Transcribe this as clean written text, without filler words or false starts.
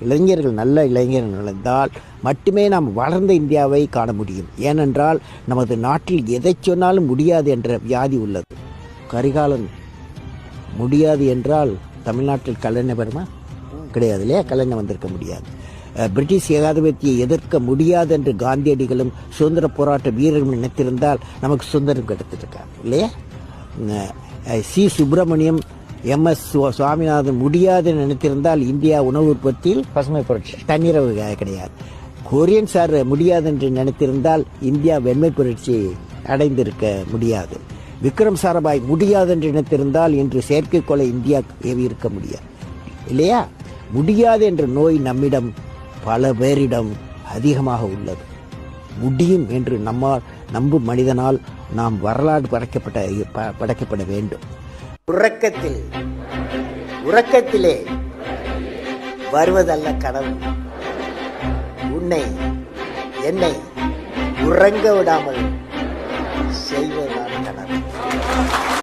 இளைஞர்கள் நல்ல இளைஞர்கள் இருந்தால் மட்டுமே நாம் வளர்ந்த இந்தியாவை காண முடியும். ஏனென்றால் நமது நாட்டில் எதை சொன்னாலும் முடியாது என்ற வியாதி உள்ளது. கரிகாலன் முடியாது என்றால் தமிழ்நாட்டில் கலைஞர் வருமா? கிடையாது இல்லையா? கலைஞர் வந்திருக்க முடியாது. பிரிட்டிஷ் ஏகாதிபத்தியை எதிர்க்க முடியாது என்று காந்தியடிகளும் சுதந்திர போராட்ட வீரர்களும் நினைத்திருந்தால் நமக்கு சுதந்திரம் கிடைத்திருக்கார் இல்லையா? சி சுப்பிரமணியம், MS சுவாமிநாதன் முடியாது நினைத்திருந்தால் இந்தியா உணவு உற்பத்தியில் பசுமை புரட்சி தன்னிறைவு கிடையாது. கொரியன் சார் முடியாது என்று நினைத்திருந்தால் இந்தியா வெண்மை புரட்சி அடைந்திருக்க முடியாது. விக்ரம் சாராபாய் முடியாது என்று நினைத்திருந்தால் இன்று செயற்கைக்கோளை இந்தியா ஏவி இருக்க முடியாது இல்லையா? முடியாது என்ற நோய் நம்மிடம் பல பேரிடம் அதிகமாக உள்ளது. முடியும் என்று நம்பும் மனிதனால் நாம் வரலாறு படைக்கப்பட வேண்டும். உறக்கத்திலே வருவதல்ல கனவு, என்னை உறங்க விடாமல்